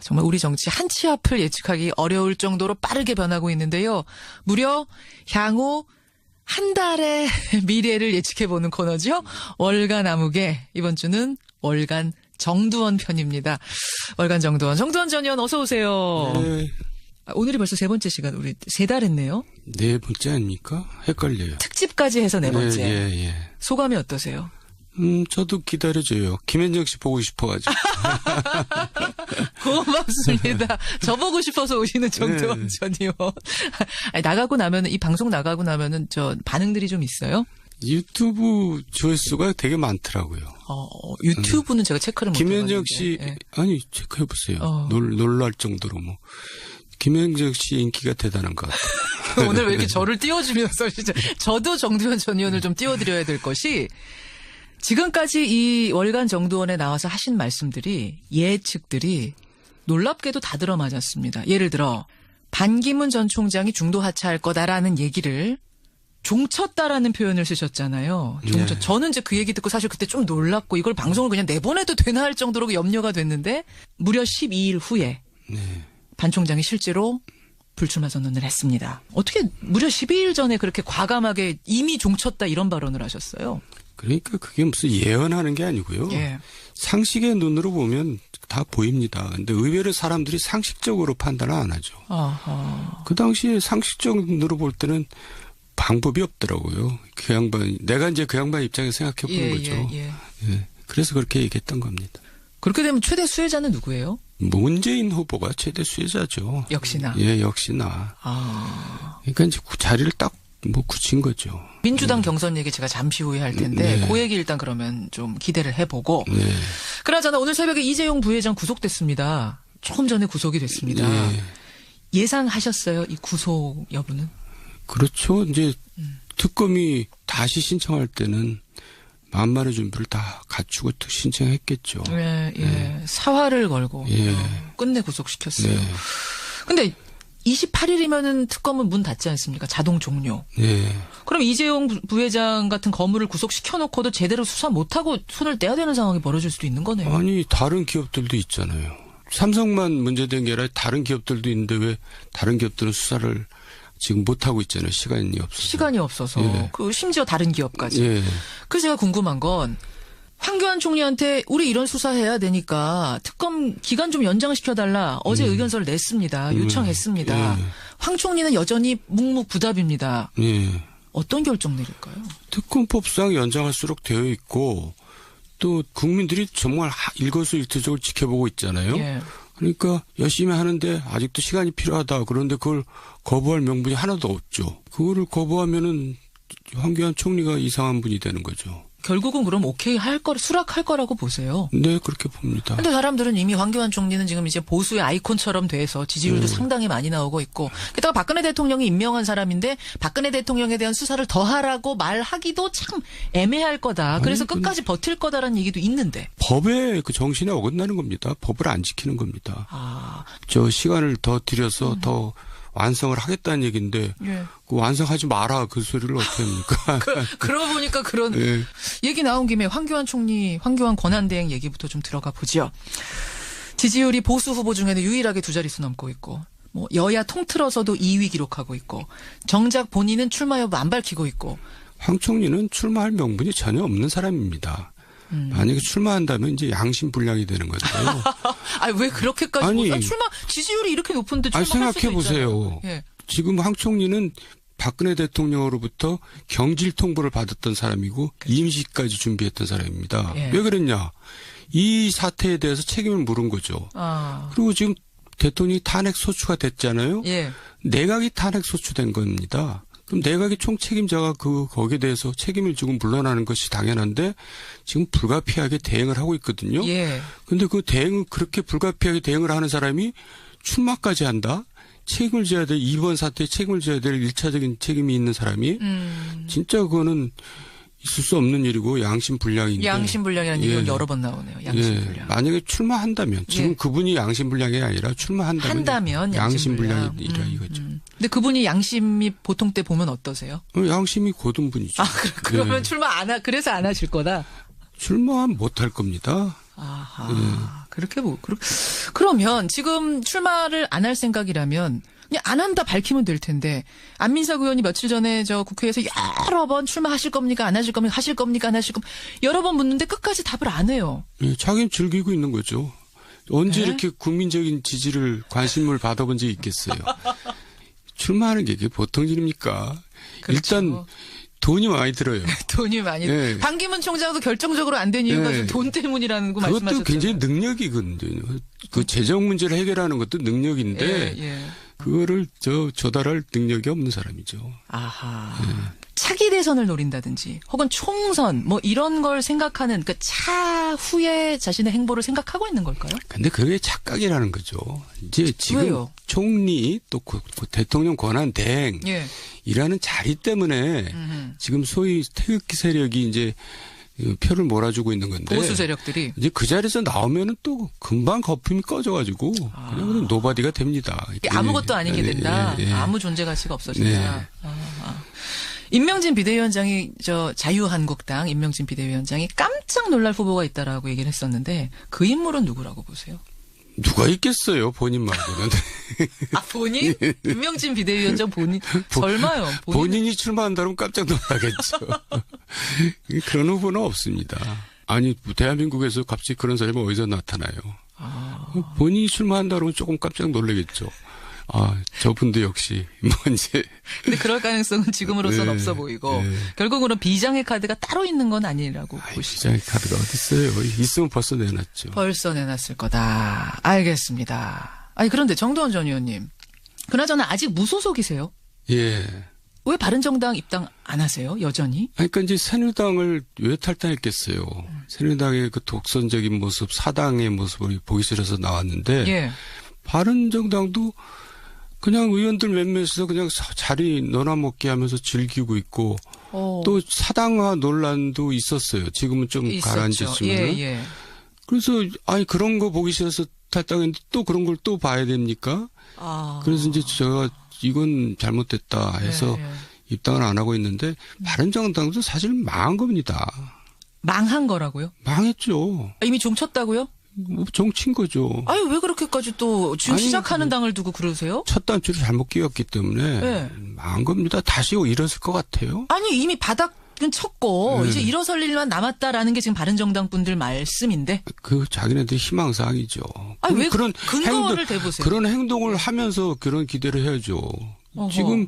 정말 우리 정치 한 치 앞을 예측하기 어려울 정도로 빠르게 변하고 있는데요. 무려 향후 한 달의 미래를 예측해보는 코너죠. 월간 암흑의 이번 주는 월간 정두원 편입니다. 월간 정두원 전 의원 어서 오세요. 네. 오늘이 벌써 세 번째 시간, 우리 세 달 했네요. 네 번째 아닙니까? 헷갈려요. 특집까지 해서 네 번째. 예. 소감이 어떠세요? 저도 기다려줘요. 김현정 씨 보고 싶어가지고. 고맙습니다. 저보고 싶어서 오시는 정두원 전 의원. 아니, 나가고 나면은, 이 방송 나가고 나면은 저 반응들이 좀 있어요? 유튜브 조회수가 되게 많더라고요. 유튜브는 제가 체크를 못 해봤는데. 김현정 씨, 예. 아니, 체크해보세요. 놀랄 정도로 뭐. 김현정 씨 인기가 대단한 것 같아요. 오늘 왜 이렇게 저를 띄워주면서, 진짜. 저도 정두원 전 의원을 좀 띄워드려야 될 것이, 지금까지 이 월간 정두원에 나와서 하신 말씀들이, 예측들이 놀랍게도 다 들어맞았습니다. 예를 들어, 반기문 전 총장이 중도 하차할 거다라는 얘기를 종쳤다라는 표현을 쓰셨잖아요. 네. 저는 이제 그 얘기 듣고 사실 그때 좀 놀랐고 이걸 방송을 그냥 내보내도 되나 할 정도로 염려가 됐는데 무려 12일 후에 네. 반 총장이 실제로 불출마 선언을 했습니다. 어떻게 무려 12일 전에 그렇게 과감하게 이미 종쳤다 이런 발언을 하셨어요? 그러니까 그게 무슨 예언하는 게 아니고요. 예. 상식의 눈으로 보면 다 보입니다. 근데 의외로 사람들이 상식적으로 판단을 안 하죠. 아하. 그 당시에 상식적 눈으로 볼 때는 방법이 없더라고요. 그 양반, 내가 이제 그 양반 입장에서 생각해 보는 거죠. 예. 예. 그래서 그렇게 얘기했던 겁니다. 그렇게 되면 최대 수혜자는 누구예요? 문재인 후보가 최대 수혜자죠. 역시나. 예, 역시나. 그러니까 이제 자리를 딱 굳힌 거죠. 민주당 경선 얘기 제가 잠시 후에 할 텐데 네. 그 얘기 일단 그러면 좀 기대를 해보고. 네. 그나저나 오늘 새벽에 이재용 부회장 구속됐습니다. 조금 전에 구속이 됐습니다. 네. 예상하셨어요? 이 구속 여부는? 그렇죠. 이제 특검이 다시 신청할 때는 만반의 준비를 다 갖추고 신청했겠죠. 예. 사활을 걸고 예. 끝내 구속시켰어요. 네. 근데 28일이면은 특검은 문 닫지 않습니까? 자동 종료. 네. 그럼 이재용 부회장 같은 거물을 구속시켜놓고도 제대로 수사 못하고 손을 떼야 되는 상황이 벌어질 수도 있는 거네요. 아니, 다른 기업들도 있잖아요. 삼성만 문제된 게 아니라 다른 기업들도 있는데 왜 다른 기업들은 수사를 지금 못하고 있잖아요. 시간이 없어서. 예. 심지어 다른 기업까지. 예. 그래서 제가 궁금한 건 황교안 총리한테 우리 이런 수사해야 되니까 특검 기간 좀 연장시켜달라. 어제 의견서를 냈습니다. 요청했습니다. 예. 황 총리는 여전히 묵묵부답입니다. 예. 어떤 결정 내릴까요? 특검법상 연장할수록 되어 있고 또 국민들이 정말 일거수일투족을 지켜보고 있잖아요. 예. 그러니까 열심히 하는데 아직도 시간이 필요하다. 그런데 그걸 거부할 명분이 하나도 없죠. 그거를 거부하면은 황교안 총리가 이상한 분이 되는 거죠. 결국은 그럼 오케이 수락할 거라고 보세요. 네, 그렇게 봅니다. 근데 사람들은 이미 황교안 총리는 지금 이제 보수의 아이콘처럼 돼서 지지율도 상당히 많이 나오고 있고, 게다가 박근혜 대통령이 임명한 사람인데 박근혜 대통령에 대한 수사를 더 하라고 말하기도 참 애매할 거다. 그래서 끝까지 버틸 거다라는 얘기도 있는데. 법의 그 정신에 어긋나는 겁니다. 법을 안 지키는 겁니다. 저 시간을 더 들여서 더 완성을 하겠다는 얘기인데 예. 그 완성하지 마라 그 소리를 어떻게 합니까? 그러고 보니까 그런 예. 얘기 나온 김에 황교안 권한대행 얘기부터 좀 들어가 보죠. 지지율이 보수 후보 중에는 유일하게 두 자릿수 넘고 있고, 뭐 여야 통틀어서도 2위 기록하고 있고, 정작 본인은 출마 여부 안 밝히고 있고. 황 총리는 출마할 명분이 전혀 없는 사람입니다. 만약에 출마한다면 이제 양심불량이 되는 건데요. 아니 왜 그렇게까지? 아니, 지지율이 이렇게 높은데 출마할 수도 생각해 보세요. 예. 지금 황 총리는 박근혜 대통령으로부터 경질 통보를 받았던 사람이고 임시까지 준비했던 사람입니다. 예. 왜 그랬냐? 이 사태에 대해서 책임을 물은 거죠. 그리고 지금 대통령이 탄핵 소추가 됐잖아요. 예. 내각이 탄핵 소추된 겁니다. 그럼 내각의 총책임자가 거기에 대해서 책임을 지고 물러나는 것이 당연한데 지금 불가피하게 대응을 하고 있거든요. 예. 근데 그 그렇게 불가피하게 대응을 하는 사람이 출마까지 한다? 책임을 져야 될, 이번 사태에 책임을 져야 될 1차적인 책임이 있는 사람이 진짜 그거는 있을 수 없는 일이고 양심불량인데. 양심불량이라는 얘기가 여러 번 나오네요. 양심불량. 예. 만약에 출마한다면 지금 그분이 양심불량이 아니라 출마한다면 양심불량이라 이거죠. 근데 그분이 양심이 보통 때 보면 어떠세요? 양심이 고든 분이죠. 그러면 출마 그래서 안 하실 거다? 출마 못할 겁니다. 아하. 예. 그러면 지금 출마를 안 할 생각이라면 그냥 안 한다 밝히면 될 텐데 안민석 의원이 며칠 전에 저 국회에서 여러 번 출마하실 겁니까? 안 하실 겁니까? 하실 겁니까? 안 하실 겁니까? 여러 번 묻는데 끝까지 답을 안 해요. 예, 자기는 즐기고 있는 거죠. 언제 네? 이렇게 국민적인 지지를 관심을 받아본 적이 있겠어요. 출마하는 게 이게 보통 일입니까? 그렇죠. 일단 돈이 많이 들어요. 돈이 많이. 네. 반기문 총장도 결정적으로 안 된 이유가 네. 돈 때문이라는 거 그것도 말씀하셨잖아요. 굉장히 능력이거든요. 그 재정 문제를 해결하는 것도 능력인데 예. 그거를 조달할 능력이 없는 사람이죠. 아하. 차기 대선을 노린다든지 혹은 총선 뭐 이런 걸 생각하는 그 차후에 자신의 행보를 생각하고 있는 걸까요? 근데 그게 착각이라는 거죠. 이제 지금 왜요? 총리 또 대통령 권한 대행 예. 이라는 자리 때문에 지금 소위 태극기 세력이 이제 표를 몰아주고 있는 건데 보수 세력들이 이제 그 자리에서 나오면은 또 금방 거품이 꺼져가지고 그냥 노바디가 됩니다. 아무것도 아니게 된다. 예. 아무 존재 가치가 없어진다. 네. 임명진 비대위원장이 자유한국당 임명진 비대위원장이 깜짝 놀랄 후보가 있다라고 얘기를 했었는데 그 인물은 누구라고 보세요? 누가 있겠어요, 본인 말고는. 아, 본인? 임명진 비대위원장 본인? 설마요. 본인이 출마한다면 깜짝 놀라겠죠. 그런 후보는 없습니다. 아니, 대한민국에서 갑자기 그런 사람이 어디서 나타나요? 본인이 출마한다면 조금 깜짝 놀라겠죠. 아, 저분도 역시 뭔지. 근데 그럴 가능성은 지금으로서는 네, 없어 보이고 네. 결국으로는 비장의 카드가 따로 있는 건 아니라고 보시죠. 시장의 카드가 어디 있어요? 있으면 벌써 내놨죠. 벌써 내놨을 거다. 알겠습니다. 아니 그런데 정두원 전 의원님, 그나저나 아직 무소속이세요? 예. 왜 바른정당 입당 안 하세요? 여전히? 아니, 그러니까 이제 새누리당을 왜 탈당했겠어요? 새누리당의 그 독선적인 모습, 사당의 모습을 보기 싫어서 나왔는데 예. 바른정당도 그냥 의원들 몇몇에서 그냥 자리 너나 먹게 하면서 즐기고 있고 또 사당화 논란도 있었어요. 지금은 좀 가라앉았지만. 예. 그래서 아니 그런 거 보기 싫어서 탈당했는데 또 그런 걸 또 봐야 됩니까? 그래서 이제 제가 이건 잘못됐다 해서 입당을 안 하고 있는데 바른정당도 사실 망한 겁니다. 망한 거라고요? 망했죠. 이미 종쳤다고요? 뭐 정치인 거죠. 아니 왜 그렇게까지 또 지금 아니, 시작하는 당을 두고 그러세요? 첫 단추를 잘못 끼웠기 때문에 네. 망한 겁니다. 다시 일어설 것 같아요. 아니 이미 바닥은 쳤고 이제 일어설 일만 남았다라는 게 지금 바른정당 분들 말씀인데. 그 자기네들 희망사항이죠. 아니 왜 그런 근거를 대보세요? 그런 행동을 하면서 그런 기대를 해야죠. 어허. 지금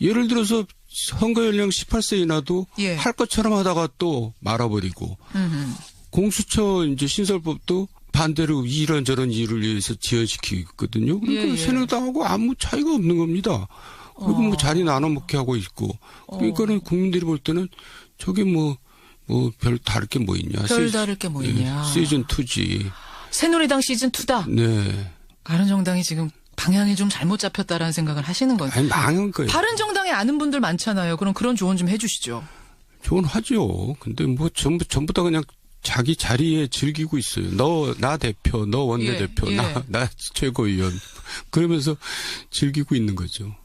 예를 들어서 선거 연령 18세 이하도 예. 할 것처럼 하다가 또 말아버리고 공수처 이제 신설법도 반대로 이런저런 이유를 위해서 지연시키고 있거든요. 그러니까 예. 새누리당하고 아무 차이가 없는 겁니다. 그리고 뭐 자리 나눠 먹게 하고 있고. 그러니까는 국민들이 볼 때는 저게 뭐 별 다를 게 뭐 있냐. 별 다를 게 뭐 있냐. 시즌 2지. 새누리당 시즌 2다. 네. 바른정당이 지금 방향이 좀 잘못 잡혔다라는 생각을 하시는 거예요. 아니 망한 거예요. 바른정당에 아는 분들 많잖아요. 그런 조언 좀 해주시죠. 조언하죠. 근데 뭐 전부 다 그냥 자기 자리에 즐기고 있어요. 나 대표, 너 원내대표, 예. 나 최고위원. 그러면서 즐기고 있는 거죠.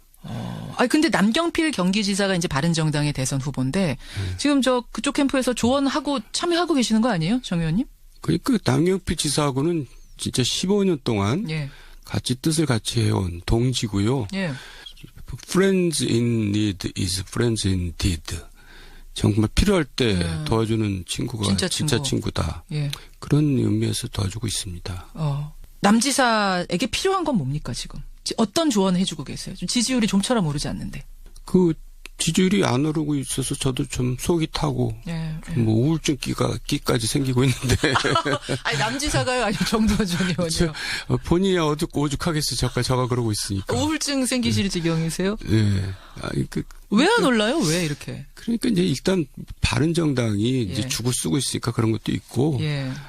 아니 근데 남경필 경기지사가 이제 바른정당의 대선 후보인데 지금 그쪽 캠프에서 조언하고 참여하고 계시는 거 아니에요, 정 의원님? 그러니까 남경필 지사하고는 진짜 15년 동안 예. 같이 뜻을 같이 해온 동지고요. 예. Friends in need is friends indeed. 정말 필요할 때 도와주는 친구가 진짜 친구다. 예. 그런 의미에서 도와주고 있습니다. 남지사에게 필요한 건 뭡니까 지금? 어떤 조언 해주고 계세요? 좀 지지율이 좀처럼 오르지 않는데. 그 지지율이 안 오르고 있어서 저도 좀 속이 타고 뭐 우울증 끼까지 생기고 있는데. 아니 남지사가요, 아니면 정두원 전 의원이요? 본인이 오죽하겠어. 저가 그러고 있으니까. 우울증 생기실 지경이세요? 네. 왜 안 올라요? 왜 이렇게? 그러니까 이제 일단 바른정당이 이제 죽을 쓰고 있으니까 그런 것도 있고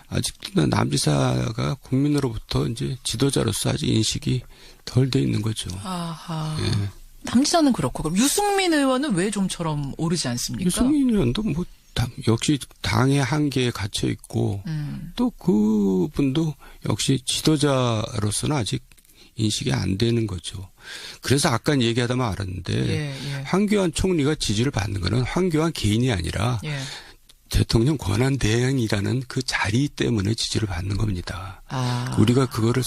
아직도 남지사가 국민으로부터 이제 지도자로서 아직 인식이 덜 돼 있는 거죠. 아하. 남지사는 그렇고 그럼 유승민 의원은 왜 좀처럼 오르지 않습니까? 유승민 의원도 뭐 역시 당의 한계에 갇혀 있고 또 그분도 역시 지도자로서는 아직 인식이 안 되는 거죠. 그래서 아까 얘기하다 말았는데 황교안 총리가 지지를 받는 거는 황교안 개인이 아니라 대통령 권한대행이라는 그 자리 때문에 지지를 받는 겁니다. 우리가 그거를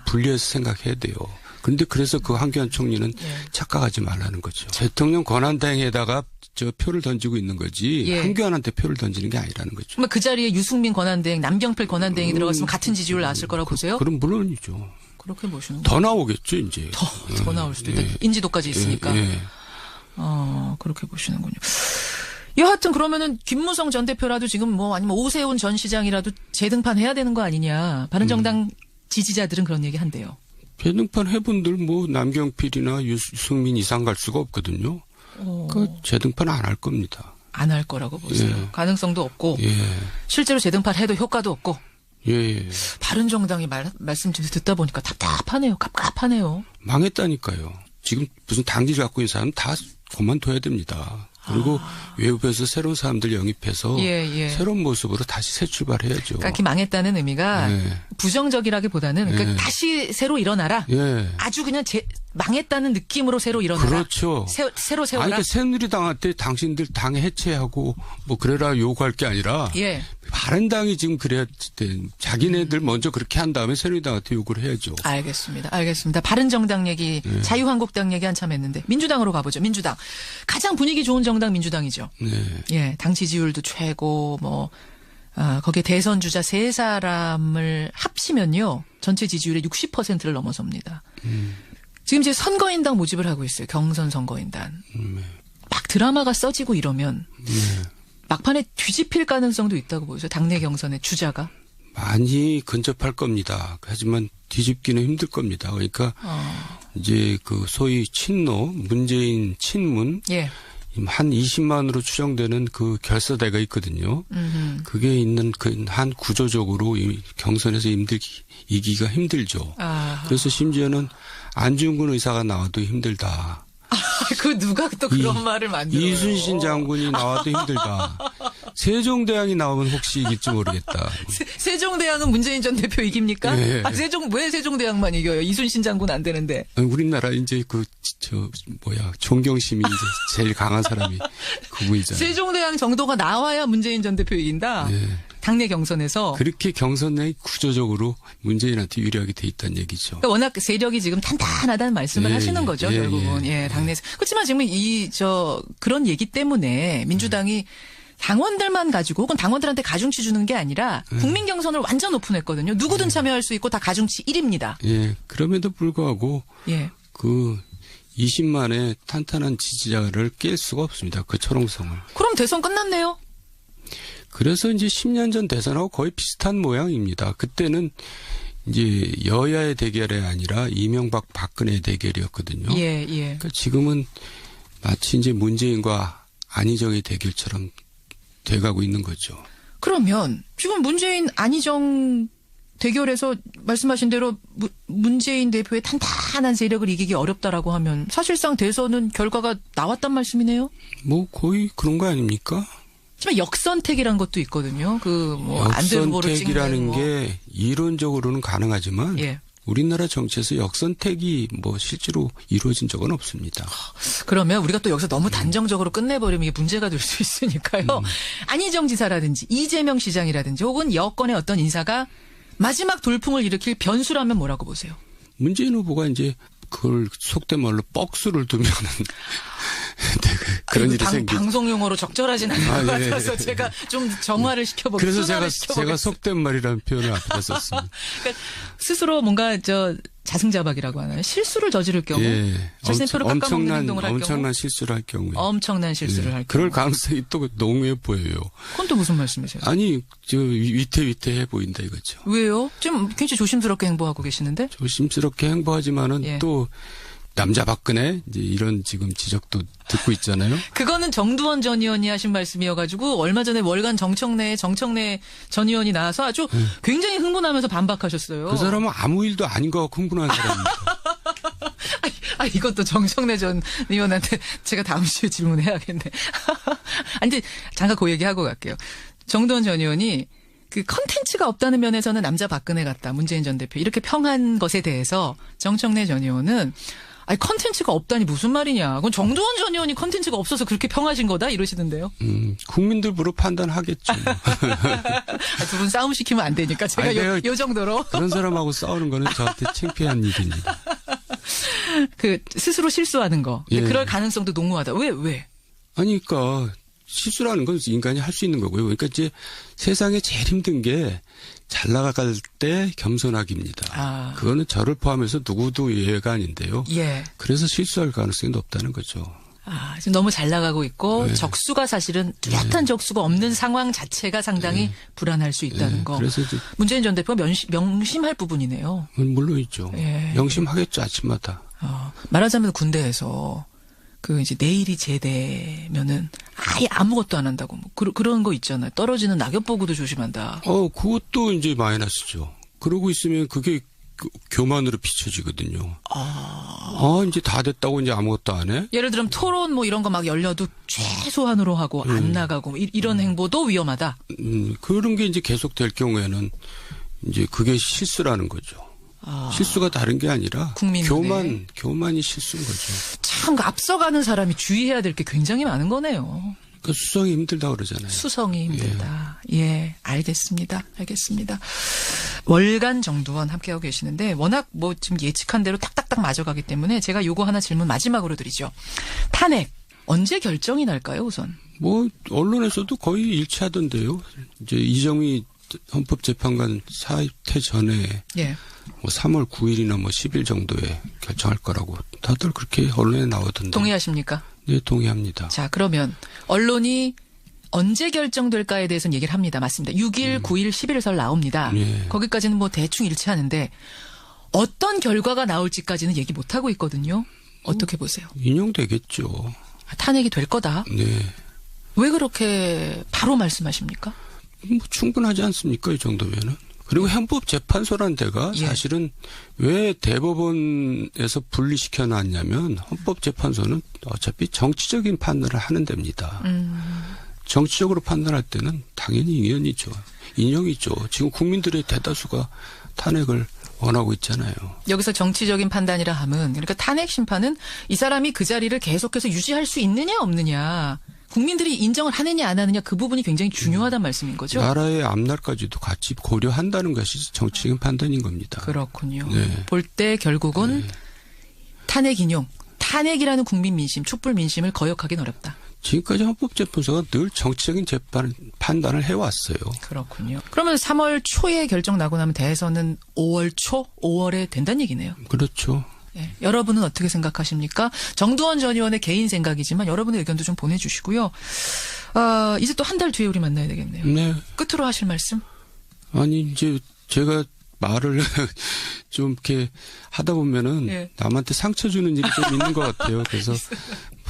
분리해서 생각해야 돼요. 그런데 그래서 그 황교안 총리는 착각하지 말라는 거죠. 대통령 권한대행에다가 표를 던지고 있는 거지 황교안한테 표를 던지는 게 아니라는 거죠. 정말 그 자리에 유승민 권한대행, 남경필 권한대행이 들어갔으면 같은 지지율 나왔을 거라고 보세요? 그럼 물론이죠. 그렇게 보시는 더 나오겠죠, 이제. 더 나올 수도 있다. 인지도까지 있으니까. 그렇게 보시는군요. 여하튼 그러면은 김무성 전 대표라도 지금 뭐 아니면 오세훈 전 시장이라도 재등판 해야 되는 거 아니냐. 바른정당 지지자들은 그런 얘기 한대요. 재등판 해본들 뭐 남경필이나 유승민 이상 갈 수가 없거든요. 그 재등판 안 할 겁니다. 안 할 거라고 보세요. 가능성도 없고 실제로 재등판 해도 효과도 없고. 바른정당이 말씀 좀 듣다 보니까 답답하네요. 갑갑하네요. 망했다니까요. 지금 무슨 당지를 갖고 있는 사람 다 그만둬야 됩니다. 그리고 외부에서 새로운 사람들 영입해서 새로운 모습으로 다시 새 출발해야죠. 그러니까 망했다는 의미가 부정적이라기보다는 그러니까 다시 새로 일어나라. 아주 그냥 망했다는 느낌으로 새로 일어나라. 그렇죠. 새로 세워라. 그러니까 새누리당한테 당신들 당 해체하고 뭐 그래라 요구할 게 아니라 바른당이 지금 그래야 돼. 자기네들 먼저 그렇게 한 다음에 새누리당한테 요구를 해야죠. 알겠습니다. 바른정당 얘기, 자유한국당 얘기 한참 했는데 민주당으로 가보죠. 민주당. 가장 분위기 좋은 정당 민주당이죠. 당 지지율도 최고 거기에 대선 주자 3사람을 합치면요. 전체 지지율의 60%를 넘어섭니다. 지금 이제 선거인단 모집을 하고 있어요. 경선 선거인단. 막 드라마가 써지고 이러면 막판에 뒤집힐 가능성도 있다고 보여요. 당내 경선의 주자가. 많이 근접할 겁니다. 하지만 뒤집기는 힘들 겁니다. 그러니까 이제 그 소위 친노, 문재인 친문 한 20만으로 추정되는 그 결사대가 있거든요. 그게 있는 그 한 구조적으로 경선에서 이기기가 힘들죠. 그래서 심지어는 안중근 의사가 나와도 힘들다. 그 누가 또 그런 말을 만들어요. 이순신 장군이 나와도 힘들다. 세종대왕이 나오면 혹시 이길지 모르겠다. 세종대왕은 문재인 전 대표 이깁니까? 왜 세종대왕만 이겨요? 이순신 장군 안 되는데. 우리나라 이제 존경심이 이제 제일 강한 사람이 그분이잖아요. 세종대왕 정도가 나와야 문재인 전 대표 이긴다? 당내 경선에서. 그렇게 경선 내 구조적으로 문재인한테 유리하게 돼 있다는 얘기죠. 그러니까 워낙 세력이 지금 탄탄하다는 말씀을 하시는 거죠, 결국은. 당내에서. 그렇지만 지금 그런 얘기 때문에 민주당이 당원들만 가지고 혹은 당원들한테 가중치 주는 게 아니라 국민 경선을 완전 오픈했거든요. 누구든 참여할 수 있고 다 가중치 1입니다. 그럼에도 불구하고 그 20만의 탄탄한 지지자를 깰 수가 없습니다. 그 철옹성을. 그럼 대선 끝났네요. 그래서 이제 10년 전 대선하고 거의 비슷한 모양입니다. 그때는 이제 여야의 대결이 아니라 이명박 박근혜의 대결이었거든요. 그러니까 지금은 마치 이제 문재인과 안희정의 대결처럼 돼가고 있는 거죠. 그러면 지금 문재인 안희정 대결에서 말씀하신 대로 문재인 대표의 탄탄한 세력을 이기기 어렵다라고 하면 사실상 대선은 결과가 나왔단 말씀이네요. 거의 그런 거 아닙니까? 하지만 역선택이라는 것도 있거든요. 역선택이라는 게 이론적으로는 가능하지만 우리나라 정치에서 역선택이 실제로 이루어진 적은 없습니다. 그러면 우리가 또 여기서 너무 단정적으로 끝내버리면 이게 문제가 될 수 있으니까요. 안희정 지사라든지 이재명 시장이라든지 혹은 여권의 어떤 인사가 마지막 돌풍을 일으킬 변수라면 뭐라고 보세요? 문재인 후보가 이제 그걸 속된 말로 뻑수를 두면은 그런 일이 생기죠. 방송 용어로 적절하진 않은 것 같아서 제가 좀 정화를 시켜보겠습니다. 그래서 제가 속된 말이라는 표현을 앞에 썼습니다. 그러니까 스스로 뭔가 자승자박이라고 하나요? 실수를 저지를 경우 자신의 표를 깎아먹는 행동을 할 경우 엄청난 실수를 할 경우에 엄청난 실수를 할 경우 그럴 가능성이 또 농후해 보여요. 그건 또 무슨 말씀이세요? 아니 위태위태해 보인다 이거죠. 왜요? 지금 굉장히 조심스럽게 행보하고 계시는데? 조심스럽게 행보하지만은 또 남자 박근혜 이제 이런 지금 지적도 듣고 있잖아요. 그거는 정두원 전 의원이 하신 말씀이어가지고 얼마 전에 월간 정청래 전 의원이 나와서 아주 굉장히 흥분하면서 반박하셨어요. 그 사람은 아무 일도 아닌 것 같고 흥분한 사람입니다. 이것도 정청래 전 의원한테 제가 다음 주에 질문해야겠네. 아니, 근데 잠깐 그 얘기하고 갈게요. 정두원 전 의원이 그 컨텐츠가 없다는 면에서는 남자 박근혜 같다. 문재인 전 대표 이렇게 평한 것에 대해서 정청래 전 의원은 아니 컨텐츠가 없다니 무슨 말이냐. 그건 정두원 전 의원이 컨텐츠가 없어서 그렇게 평하신 거다 이러시던데요. 국민들부로 판단하겠죠. 두 분 싸움 시키면 안 되니까 제가 아니, 내가 요 정도로. 그런 사람하고 싸우는 거는 저한테 창피한 일입니다. 그 스스로 실수하는 거. 근데 예. 그럴 가능성도 농후하다. 왜? 아니, 그러니까 실수라는 건 인간이 할 수 있는 거고요. 그러니까 이제 세상에 제일 힘든 게 잘 나갈 때 겸손하기입니다. 그거는 저를 포함해서 누구도 예외가 아닌데요. 예. 그래서 실수할 가능성이 높다는 거죠. 지금 너무 잘 나가고 있고 네. 적수가 사실은 뚜렷한 적수가 없는 상황 자체가 상당히 불안할 수 있다는 거. 그래서 이제 문재인 전 대표가 명심할 부분이네요. 물론이죠. 예. 명심하겠죠, 아침마다. 말하자면 군대에서 그 이제 내일이 제대면은 아예 아무것도 안 한다고 뭐 그런 거 있잖아요. 떨어지는 낙엽 보고도 조심한다. 그것도 이제 마이너스죠. 그러고 있으면 그게 교만으로 비춰지거든요. 이제 다 됐다고 이제 아무것도 안 해? 예를 들면 토론 뭐 이런 거 막 열려도 최소한으로 하고 안 나가고 뭐 이런 행보도 위험하다. 그런 게 이제 계속될 경우에는 이제 그게 실수라는 거죠. 실수가 다른 게 아니라 교만이 실수인 거죠. 참 앞서가는 사람이 주의해야 될 게 굉장히 많은 거네요. 그 수성이 힘들다 그러잖아요. 수성이 힘들다. 예, 알겠습니다. 월간 정두원 함께하고 계시는데 워낙 뭐 지금 예측한 대로 딱딱딱 맞아가기 때문에 제가 요거 하나 질문 마지막으로 드리죠. 탄핵 언제 결정이 날까요, 우선? 뭐 언론에서도 거의 일치하던데요. 이제 이정미 헌법재판관 사퇴 전에 예. 뭐 3월 9일이나 뭐 10일 정도에 결정할 거라고 다들 그렇게 언론에 나오던데. 동의하십니까? 네, 동의합니다. 자, 그러면 언론이 언제 결정될까에 대해서는 얘기를 합니다. 맞습니다. 6일, 9일, 11설 나옵니다. 예. 거기까지는 뭐 대충 일치하는데 어떤 결과가 나올지까지는 얘기 못하고 있거든요. 어떻게 보세요? 인용되겠죠. 탄핵이 될 거다. 네. 왜 그렇게 바로 말씀하십니까? 뭐 충분하지 않습니까? 이 정도면은. 그리고 헌법재판소라는 데가 예. 사실은 왜 대법원에서 분리시켜 놨냐면 헌법재판소는 어차피 정치적인 판단을 하는 데입니다. 정치적으로 판단할 때는 당연히 인용이죠. 지금 국민들의 대다수가 탄핵을 원하고 있잖아요. 여기서 정치적인 판단이라 함은 그러니까 탄핵 심판은 이 사람이 그 자리를 계속해서 유지할 수 있느냐 없느냐. 국민들이 인정을 하느냐 안 하느냐 그 부분이 굉장히 중요하다는 말씀인 거죠. 나라의 앞날까지도 같이 고려한다는 것이 정치적인 판단인 겁니다. 그렇군요. 네. 볼 때 결국은 탄핵 인용, 탄핵이라는 국민 민심, 촛불 민심을 거역하기는 어렵다. 지금까지 헌법재판소가 늘 정치적인 판단을 해왔어요. 그렇군요. 그러면 3월 초에 결정 나고 나면 대선은 5월 초, 5월에 된다는 얘기네요. 그렇죠. 네. 여러분은 어떻게 생각하십니까? 정두원 전 의원의 개인 생각이지만 여러분의 의견도 좀 보내주시고요. 이제 또 한 달 뒤에 우리 만나야 되겠네요. 네. 끝으로 하실 말씀? 아니 이제 제가 말을 좀 이렇게 하다 보면은 예. 남한테 상처 주는 일이 좀 있는 것 같아요. 그래서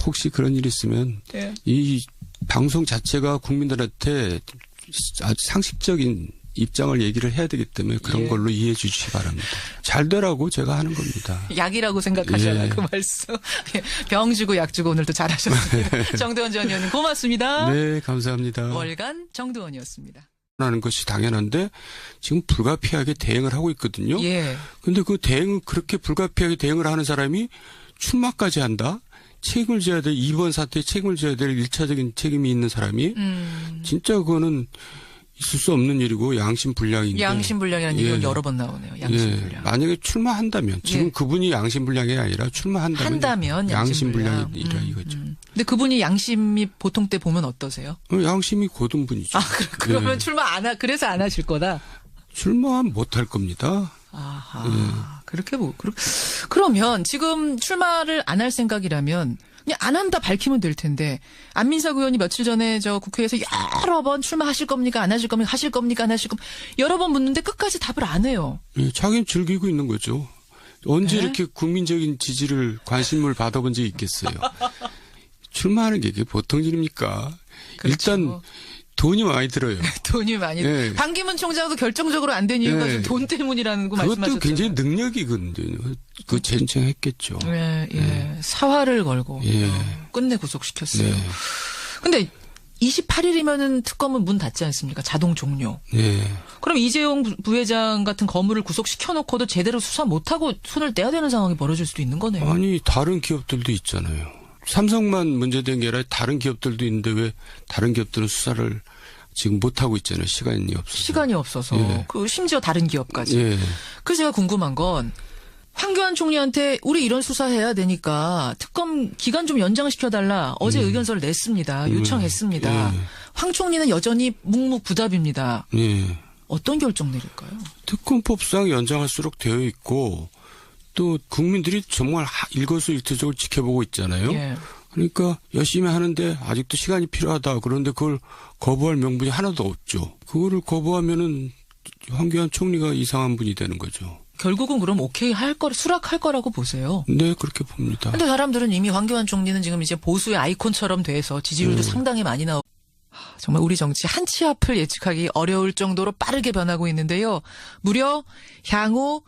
혹시 그런 일이 있으면 예. 이 방송 자체가 국민들한테 아주 상식적인 입장을 얘기를 해야 되기 때문에 그런 예. 걸로 이해해 주시기 바랍니다. 잘 되라고 제가 하는 겁니다. 약이라고 생각하셔야 예. 그 말씀. 병 주고 약 주고 오늘도 잘하셨습니다. 정두원 전 의원님 고맙습니다. 네, 감사합니다. 월간 정두원이었습니다. 하는 것이 당연한데 지금 불가피하게 대응을 하고 있거든요. 예. 근데 그 그렇게 불가피하게 대응을 하는 사람이 출마까지 한다? 책임을 져야 될, 이번 사태에 책임을 져야 될 1차적인 책임이 있는 사람이 진짜 그거는 있을 수 없는 일이고 양심불량인데. 양심불량이라는 예. 얘기가 여러 번 나오네요. 양심불량. 예. 만약에 출마한다면 지금 예. 그분이 양심불량이 아니라 출마한다면 양심불량이라 이거죠. 근데 그분이 양심이 보통 때 보면 어떠세요? 양심이 고든 분이죠. 그러면 예. 출마 그래서 안 하실 거다? 출마 못할 겁니다. 아하. 그러면 지금 출마를 안 할 생각이라면 그냥 안 한다 밝히면 될 텐데 안민석 의원이 며칠 전에 저 국회에서 여러 번 출마하실 겁니까? 안 하실 겁니까? 하실 겁니까? 안 하실 겁니까? 여러 번 묻는데 끝까지 답을 안 해요. 예, 자기는 즐기고 있는 거죠. 언제 네? 이렇게 국민적인 지지를 관심을 받아본 적이 있겠어요. 출마하는 게 이게 보통 일입니까? 그렇죠. 일단 돈이 많이 들어요. 돈이 많이. 예. 반기문 총장도 결정적으로 안 된 이유가 예. 돈 때문이라는 거 그것도 말씀하셨잖아요. 굉장히 능력이거든요. 그 쟁쟁했겠죠. 예. 사활을 걸고 예. 끝내 구속시켰어요. 네. 근데 28일이면은 특검은 문 닫지 않습니까? 자동 종료. 예. 그럼 이재용 부회장 같은 거물을 구속시켜놓고도 제대로 수사 못하고 손을 떼야 되는 상황이 벌어질 수도 있는 거네요. 아니 다른 기업들도 있잖아요. 삼성만 문제된 게 아니라 다른 기업들도 있는데 왜 다른 기업들은 수사를 지금 못하고 있잖아요. 시간이 없어서. 시간이 없어서. 예. 그 심지어 다른 기업까지. 예. 그래서 제가 궁금한 건 황교안 총리한테 우리 이런 수사해야 되니까 특검 기간 좀 연장시켜달라. 어제 의견서를 냈습니다. 요청했습니다. 예. 황 총리는 여전히 묵묵부답입니다. 예. 어떤 결정 내릴까요? 특검법상 연장할수록 되어 있고 또 국민들이 정말 일거수일투족을 지켜보고 있잖아요. 예. 그러니까 열심히 하는데 아직도 시간이 필요하다. 그런데 그걸 거부할 명분이 하나도 없죠. 그거를 거부하면은 황교안 총리가 이상한 분이 되는 거죠. 결국은 그럼 오케이 수락할 거라고 보세요. 네, 그렇게 봅니다. 근데 사람들은 이미 황교안 총리는 지금 이제 보수의 아이콘처럼 돼서 지지율도 상당히 많이 나오고 정말 우리 정치 한 치 앞을 예측하기 어려울 정도로 빠르게 변하고 있는데요. 무려 향후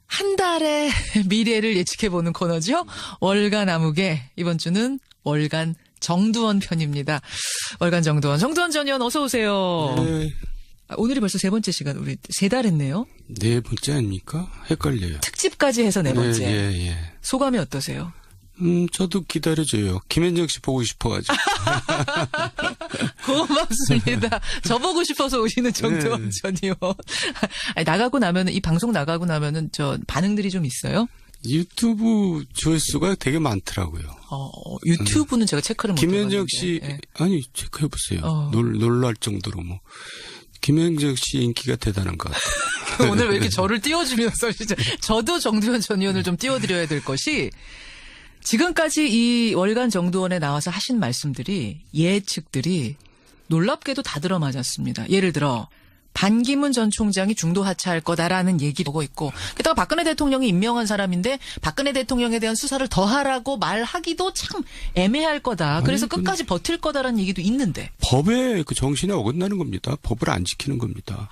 한 달의 미래를 예측해보는 코너죠. 월간 암흑의 이번 주는 월간 정두원 편입니다. 월간 정두원 전 의원 어서 오세요. 네. 오늘이 벌써 세 번째 시간, 우리 3달 했네요. 네 번째 아닙니까? 헷갈려요. 특집까지 해서 네 번째. 예. 소감이 어떠세요? 저도 기다려줘요. 김현정 씨 보고 싶어가지고. 고맙습니다. 저보고 싶어서 오시는 정두원 전 의원. 아니, 나가고 나면은, 이 방송 나가고 나면은 반응들이 좀 있어요? 유튜브 조회수가 되게 많더라고요. 유튜브는 제가 체크를 못 해봤는데. 김현정 씨, 예. 아니, 체크해보세요. 놀랄 정도로 뭐. 김현정 씨 인기가 대단한 것 같아요. 오늘 왜 이렇게 저를 띄워주면서 진짜 저도 정두원 전 의원을 좀 띄워드려야 될 것이 지금까지 이 월간 정두원에 나와서 하신 말씀들이 예측들이 놀랍게도 다 들어맞았습니다. 예를 들어 반기문 전 총장이 중도 하차할 거다라는 얘기를 하고 있고 게다가 박근혜 대통령이 임명한 사람인데 박근혜 대통령에 대한 수사를 더 하라고 말하기도 참 애매할 거다. 그래서 끝까지 버틸 거다라는 얘기도 있는데. 법의 그 정신에 어긋나는 겁니다. 법을 안 지키는 겁니다.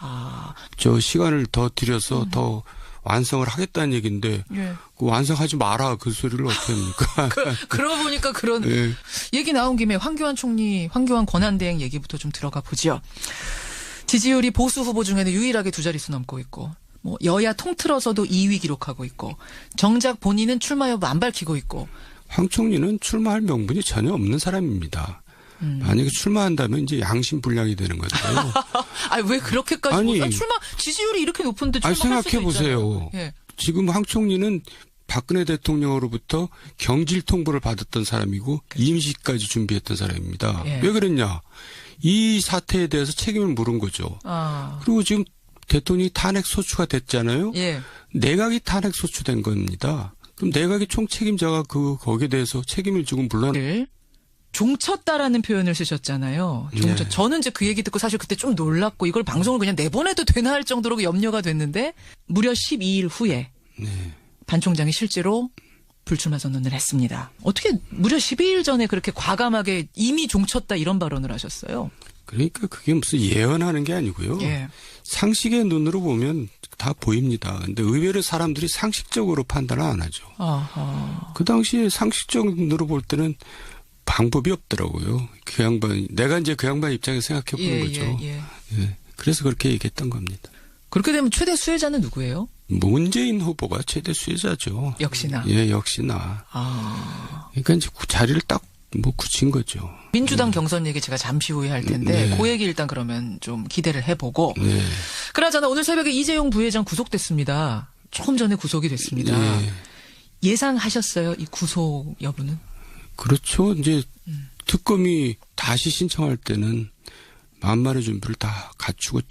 저 시간을 더 들여서 더 완성을 하겠다는 얘기인데 예. 그 완성하지 마라 그 소리를 어떻게 합니까? 그러고 보니까 그런 얘기 나온 김에 황교안 총리, 황교안 권한대행 얘기부터 좀 들어가 보죠. 지지율이 보수 후보 중에는 유일하게 2자릿수 넘고 있고 뭐 여야 통틀어서도 2위 기록하고 있고 정작 본인은 출마 여부 안 밝히고 있고. 황 총리는 출마할 명분이 전혀 없는 사람입니다. 만약에 출마한다면 이제 양심불량이 되는 거잖아요. 왜 그렇게까지 출마 지지율이 이렇게 높은데 출마할 수도 생각해 보세요. 예. 지금 황 총리는 박근혜 대통령으로부터 경질 통보를 받았던 사람이고 임시까지 준비했던 사람입니다. 예. 왜 그랬냐? 이 사태에 대해서 책임을 물은 거죠. 그리고 지금 대통령이 탄핵 소추가 됐잖아요. 예. 내각이 탄핵 소추된 겁니다. 그럼 내각의 총책임자가 거기에 대해서 책임을 지고 물러나. 종쳤다라는 표현을 쓰셨잖아요. 예. 저는 이제 그 얘기 듣고 사실 그때 좀 놀랐고 이걸 방송을 그냥 내보내도 되나 할 정도로 염려가 됐는데 무려 12일 후에 반 총장이 실제로 불출마 선언을 했습니다. 어떻게 무려 12일 전에 그렇게 과감하게 이미 종쳤다 이런 발언을 하셨어요? 그러니까 그게 무슨 예언하는 게 아니고요. 예. 상식의 눈으로 보면 다 보입니다. 근데 의외로 사람들이 상식적으로 판단을 안 하죠. 그 당시에 상식적 눈으로 볼 때는 방법이 없더라고요. 그 양반, 내가 이제 그 양반 입장에서 생각해 보는 거죠. 예. 그래서 그렇게 얘기했던 겁니다. 그렇게 되면 최대 수혜자는 누구예요? 문재인 후보가 최대 수혜자죠. 역시나. 예, 역시나. 그러니까 이제 자리를 딱 굳힌 거죠. 민주당 경선 얘기 제가 잠시 후에 할 텐데 그 얘기 일단 그러면 좀 기대를 해보고. 그나저나 오늘 새벽에 이재용 부회장 구속됐습니다. 조금 전에 구속이 됐습니다. 예상하셨어요? 이 구속 여부는? 그렇죠. 이제 특검이 다시 신청할 때는 만반의 준비를 다 갖추고